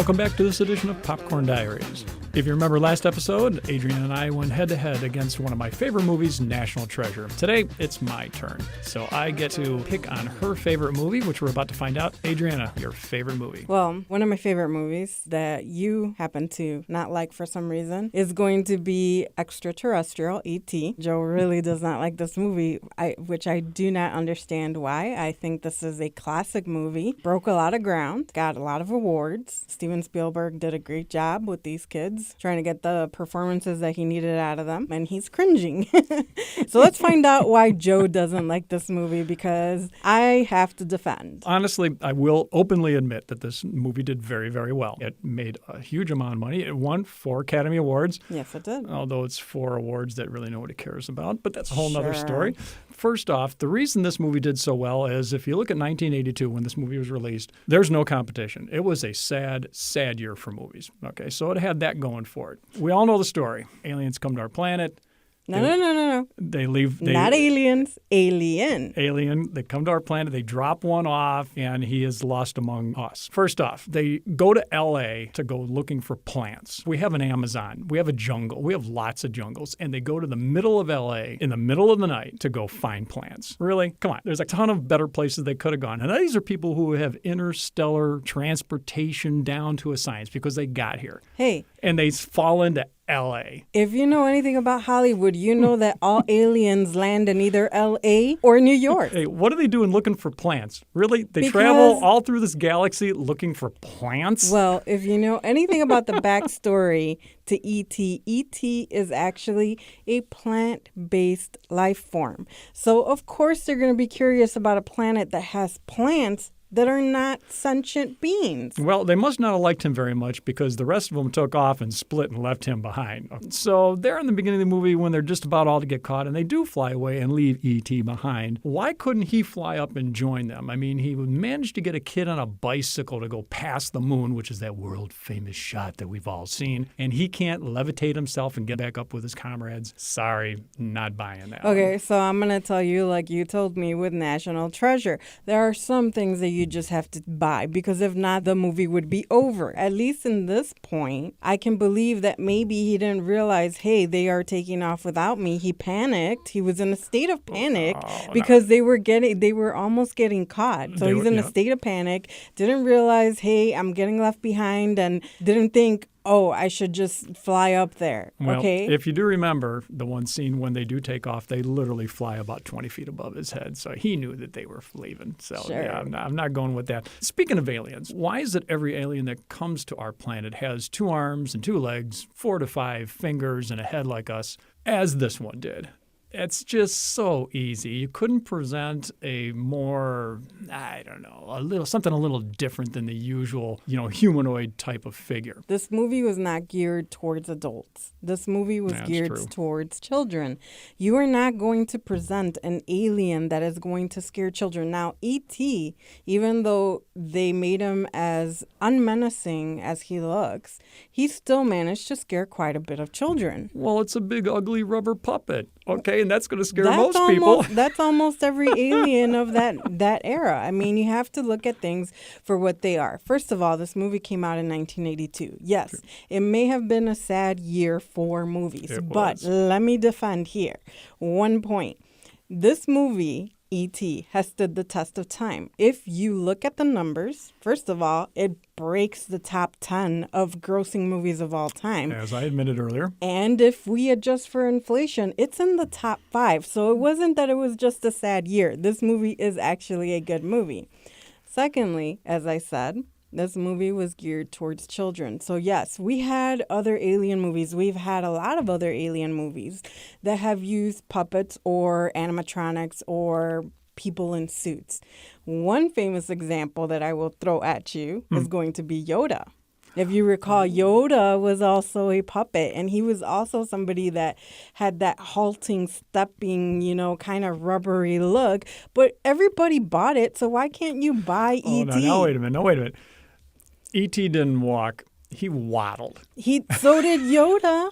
Welcome back to this edition of Popcorn Diaries. If you remember last episode, Adriana and I went head-to-head against one of my favorite movies, National Treasure. Today, it's my turn. So I get to pick on her favorite movie, which we're about to find out. Adriana, your favorite movie. Well, one of my favorite movies that you happen to not like for some reason is going to be Extra-Terrestrial, E.T. Joe really does not like this movie, which I do not understand why. I think this is a classic movie. Broke a lot of ground, got a lot of awards. Steven Spielberg did a great job with these kids, trying to get the performances that he needed out of them, and he's cringing. So let's find out why Joe doesn't like this movie, because I have to defend. Honestly, I will openly admit that this movie did very, very well. It made a huge amount of money. It won 4 Academy Awards. Yes, it did. Although it's 4 awards that really nobody cares about, but that's a whole nother story. First off, the reason this movie did so well is if you look at 1982 when this movie was released, there's no competition. It was a sad, sad year for movies. Okay, so it had that going for it. We all know the story. Aliens come to our planet. No. They leave. Not aliens, alien. Alien. They come to our planet. They drop one off, and he is lost among us. First off, they go to L.A. to go looking for plants. We have an Amazon. We have a jungle. We have lots of jungles. And they go to the middle of L.A. in the middle of the night to go find plants. Really? Come on. There's a ton of better places they could have gone. And these are people who have interstellar transportation down to a science because they got here. Hey. And they fall into L.A. If you know anything about Hollywood, you know that all aliens land in either L.A. or New York. Hey, what are they doing looking for plants? Really? They travel all through this galaxy looking for plants? Well, if you know anything about the backstory to E.T., E.T. is actually a plant-based life form. So, of course, they're going to be curious about a planet that has plants that are not sentient beings. Well, they must not have liked him very much because the rest of them took off and split and left him behind. So they're in the beginning of the movie when they're just about all to get caught, and they do fly away and leave E.T. behind. Why couldn't he fly up and join them? I mean, he managed to get a kid on a bicycle to go past the moon, which is that world-famous shot that we've all seen, and he can't levitate himself and get back up with his comrades. Sorry, not buying that. Okay, so I'm going to tell you, like you told me with National Treasure, there are some things that you just have to buy, because if not, the movie would be over. At least in this point, I can believe that maybe he didn't realize, hey, they are taking off without me. He panicked. He was in a state of panic because they were almost getting caught. So he's in a state of panic, didn't realize, hey, I'm getting left behind, and didn't think, oh, I should just fly up there. Well, okay. If you do remember the one scene when they do take off, they literally fly about 20 feet above his head. So he knew that they were leaving. So sure. Yeah, I'm not going with that. Speaking of aliens, why is it every alien that comes to our planet has 2 arms and 2 legs, 4 to 5 fingers, and a head like us, as this one did? It's just so easy. You couldn't present a more, something a little different than the usual, humanoid type of figure. This movie was not geared towards adults. This movie was geared towards children. You are not going to present an alien that is going to scare children. Now, E.T., even though they made him as unmenacing as he looks, he still managed to scare quite a bit of children. Well, it's a big, ugly rubber puppet. Okay, and that's going to scare most people. That's almost every alien of that era. I mean, you have to look at things for what they are. First of all, this movie came out in 1982. Yes, It may have been a sad year for movies, but let me defend here. One point. This movie, E.T., has stood the test of time. If you look at the numbers, first of all, it breaks the top 10 of grossing movies of all time. As I admitted earlier. And if we adjust for inflation, it's in the top 5. So it wasn't that it was just a sad year. This movie is actually a good movie. Secondly, as I said, this movie was geared towards children. So yes, we had other alien movies. We've had a lot of other alien movies that have used puppets or animatronics or people in suits. One famous example that I will throw at you is going to be Yoda. If you recall, Yoda was also a puppet, and he was also somebody that had that halting, stepping, kind of rubbery look. But everybody bought it, so why can't you buy E.T.? No, wait a minute. E.T. didn't walk. He waddled. So did Yoda.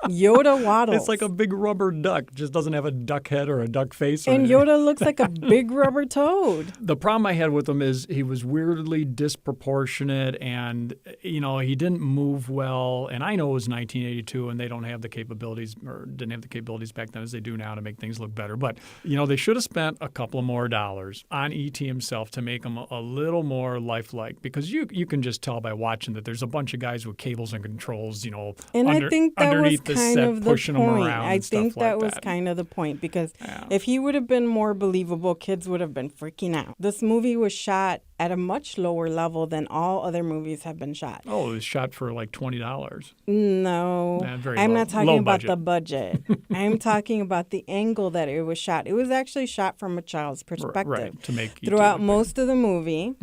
Yoda waddles. It's like a big rubber duck. Just doesn't have a duck head or a duck face. And Yoda looks like a big rubber toad. The problem I had with him is he was weirdly disproportionate and, he didn't move well. And I know it was 1982 and they don't have the capabilities or didn't have the capabilities back then as they do now to make things look better. But, they should have spent a couple of more dollars on E.T. himself to make him a little more lifelike because you can just tell by watching that there's a bunch of guys with cables and controls, and I think that underneath was the kind set, of the pushing them point. around I and think stuff that like was that. kind of the point because if he would have been more believable, kids would have been freaking out. This movie was shot at a much lower level than all other movies have been shot. Oh, it was shot for like $20. No, I'm not talking about the budget. I'm talking about the angle that it was shot. It was actually shot from a child's perspective. Right, to make Throughout most of the movie,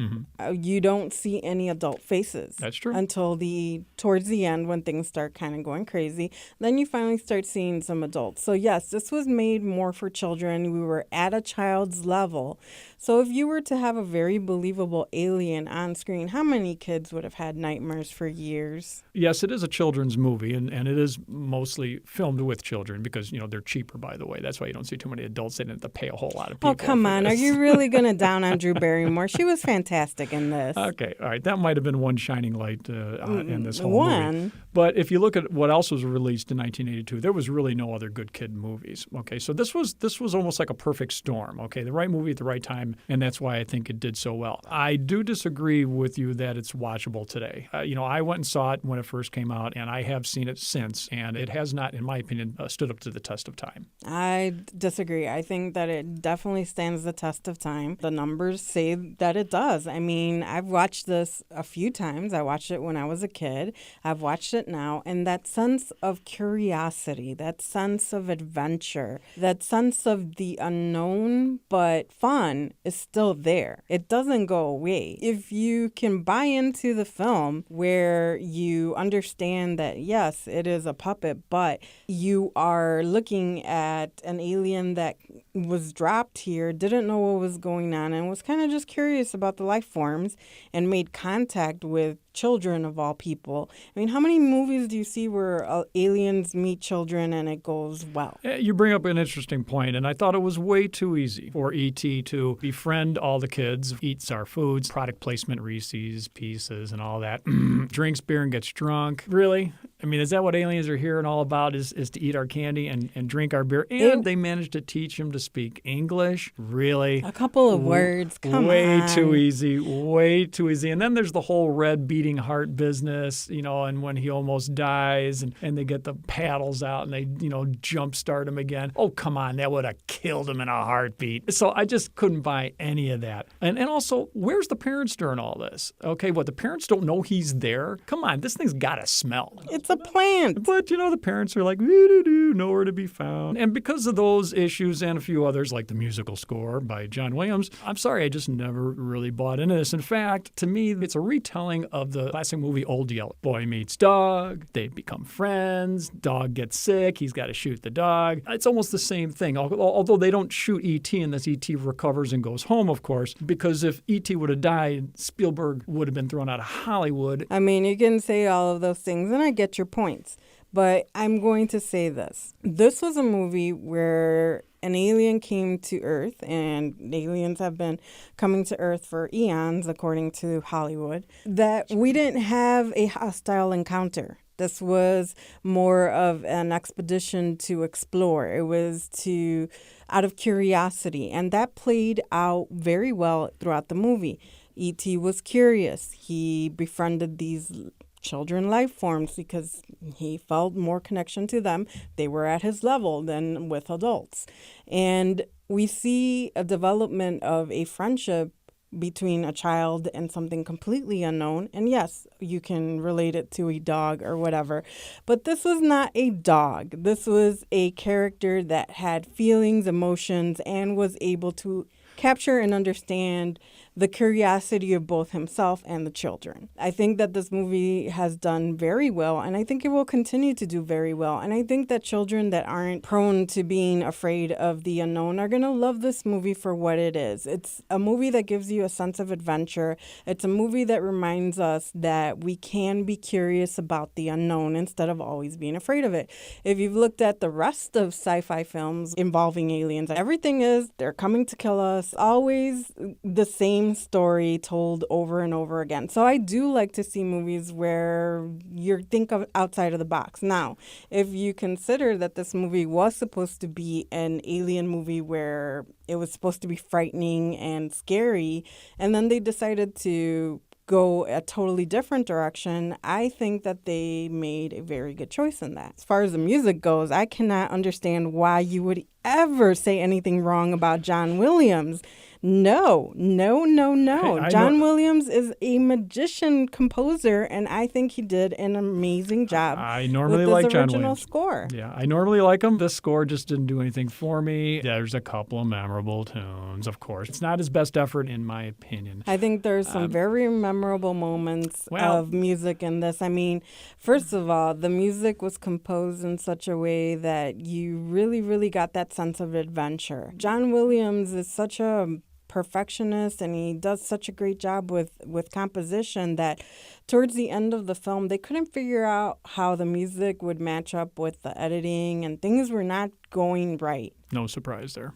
you don't see any adult faces. That's true. Until towards the end when things start kind of going crazy. Then you finally start seeing some adults. So yes, this was made more for children. We were at a child's level. So if you were to have a very believable alien on screen, how many kids would have had nightmares for years? Yes, it is a children's movie, and it is mostly filmed with children because, they're cheaper, by the way. That's why you don't see too many adults. They didn't have to pay a whole lot of people. Oh, come on. Are you really going to down on Drew Barrymore? She was fantastic in this. Okay, all right. That might have been one shining light in this whole movie. But if you look at what else was released in 1982, there was really no other good kid movies. Okay, so this was almost like a perfect storm. Okay, the right movie at the right time, and that's why I think it did so well. I do disagree with you that it's watchable today. I went and saw it when it first came out, and I have seen it since, and it has not, in my opinion, stood up to the test of time. I disagree. I think that it definitely stands the test of time. The numbers say that it does. I mean, I've watched this a few times. I watched it when I was a kid. I've watched it now, and that sense of curiosity, that sense of adventure, that sense of the unknown but fun is still there. It doesn't go away. If you can buy into the film where you understand that, yes, it is a puppet, but you are looking at an alien that was dropped here, didn't know what was going on, and was kind of just curious about the life forms and made contact with children of all people. I mean, how many movies do you see where aliens meet children and it goes well? You bring up an interesting point, and I thought it was way too easy for E.T. to befriend all the kids, eats our foods, product placement, Reese's Pieces and all that, drinks beer and gets drunk. Really? I mean, is that what aliens are here and all about is to eat our candy and drink our beer? And they managed to teach him to speak English? Really? A couple of words. Come on. Way too easy. Way too easy. And then there's the whole red beating heart business, and when he almost dies and they get the paddles out and they, jumpstart him again. Oh, come on. That would have killed him in a heartbeat. So I just couldn't buy any of that. And also, where's the parents during all this? Okay, what, the parents don't know he's there? Come on, this thing's got to smell. It's a plant. But, the parents are like, doo-doo-doo, nowhere to be found. And because of those issues and a few others, like the musical score by John Williams, I'm sorry, I just never really bought into this. In fact, to me, it's a retelling of the classic movie Old Yeller. Boy meets dog, they become friends, dog gets sick, he's got to shoot the dog. It's almost the same thing, although they don't shoot E.T. and this E.T. recovers and goes home, of course, because if E.T. would have died, Spielberg would have been thrown out of Hollywood. I mean, you can say all of those things, and I get your points. But I'm going to say this. This was a movie where an alien came to Earth, and aliens have been coming to Earth for eons, according to Hollywood, that we didn't have a hostile encounter. This was more of an expedition to explore. It was out of curiosity, and that played out very well throughout the movie. E.T. was curious. He befriended these children life forms because he felt more connection to them. They were at his level than with adults. And we see a development of a friendship between a child and something completely unknown. And yes, you can relate it to a dog or whatever. But this was not a dog. This was a character that had feelings, emotions, and was able to capture and understand the curiosity of both himself and the children. I think that this movie has done very well, and I think it will continue to do very well. And I think that children that aren't prone to being afraid of the unknown are going to love this movie for what it is. It's a movie that gives you a sense of adventure. It's a movie that reminds us that we can be curious about the unknown instead of always being afraid of it. If you've looked at the rest of sci-fi films involving aliens, everything is they're coming to kill us. Always the same story told over and over again. So I do like to see movies where you think of outside of the box. Now, if you consider that this movie was supposed to be an alien movie where it was supposed to be frightening and scary, and then they decided to go a totally different direction, I think that they made a very good choice in that. As far as the music goes, I cannot understand why you would ever say anything wrong about John Williams. No. Hey, John Williams is a magician composer, and I think he did an amazing job. I normally with like his John original Williams. score. Yeah, I normally like him. This score just didn't do anything for me. There's a couple of memorable tunes, of course. It's not his best effort, in my opinion. I think there's some very memorable moments well- of music in this. I mean, first of all, the music was composed in such a way that you really, really got that sense of adventure. John Williams is such a perfectionist, and he does such a great job with composition that towards the end of the film, they couldn't figure out how the music would match up with the editing, and things were not going right. No surprise there.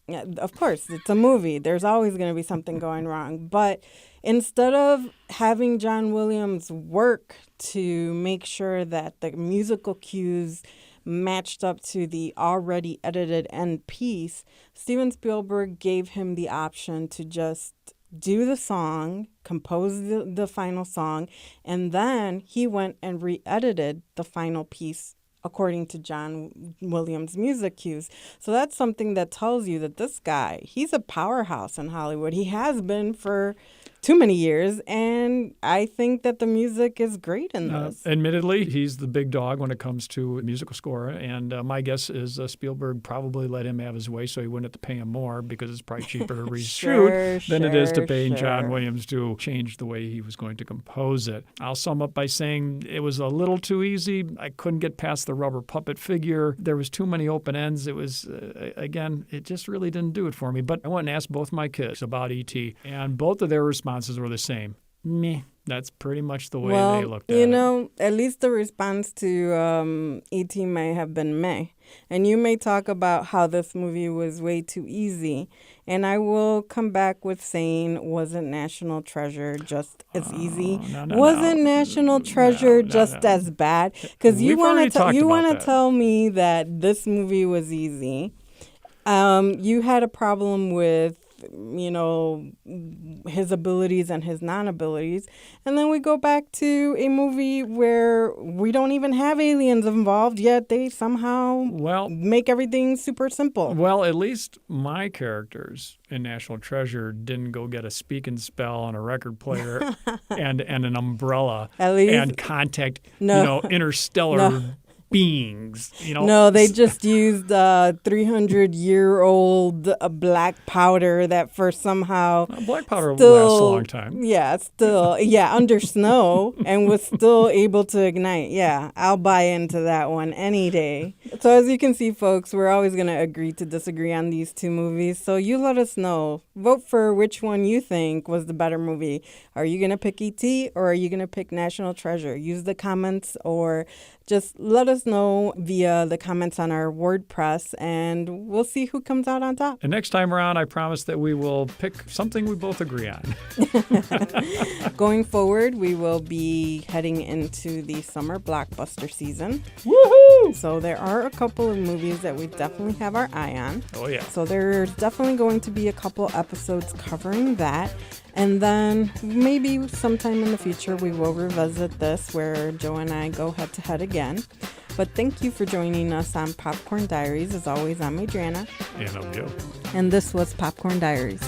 Yeah, of course, it's a movie. There's always going to be something going wrong. But instead of having John Williams work to make sure that the musical cues matched up to the already edited end piece, Steven Spielberg gave him the option to just do the song, compose the final song, and then he went and re-edited the final piece according to John Williams' music cues. So that's something that tells you that this guy, he's a powerhouse in Hollywood. He has been for too many years, and I think that the music is great in this. Admittedly, he's the big dog when it comes to musical score, and my guess is Spielberg probably let him have his way so he wouldn't have to pay him more, because it's probably cheaper to reshoot than it is to pay John Williams to change the way he was going to compose it. I'll sum up by saying it was a little too easy. I couldn't get past the rubber puppet figure. There was too many open ends. It was, again, it just really didn't do it for me. But I went and asked both my kids about E.T., and both of their responses were the same. Meh. That's pretty much the way they looked at it. You know, at least the response to E.T. may have been meh. And you may talk about how this movie was way too easy. And I will come back with saying, wasn't National Treasure just as easy? Wasn't National Treasure just as bad? Because you want to tell me that this movie was easy. You had a problem with, you know, his abilities and his non-abilities. And then we go back to a movie where we don't even have aliens involved, yet they somehow make everything super simple. Well, at least my characters in National Treasure didn't go get a speak and spell on a record player and an umbrella and contact, interstellar beings, No, they just used 300-year-old black powder that for somehow black powder lasts a long time. Yeah, under snow and was still able to ignite. Yeah, I'll buy into that one any day. So as you can see, folks, we're always going to agree to disagree on these two movies. So you let us know. Vote for which one you think was the better movie. Are you going to pick E.T. or are you going to pick National Treasure? Use the comments or just let us know via the comments on our WordPress, and we'll see who comes out on top. And next time around, I promise that we will pick something we both agree on. Going forward, we will be heading into the summer blockbuster season. Woohoo! So there are a couple of movies that we definitely have our eye on. Oh, yeah. So there's definitely going to be a couple episodes covering that. And then maybe sometime in the future we will revisit this where Joe and I go head to head again. But thank you for joining us on Popcorn Diaries. As always, I'm Adriana. And I'm Joe. And this was Popcorn Diaries.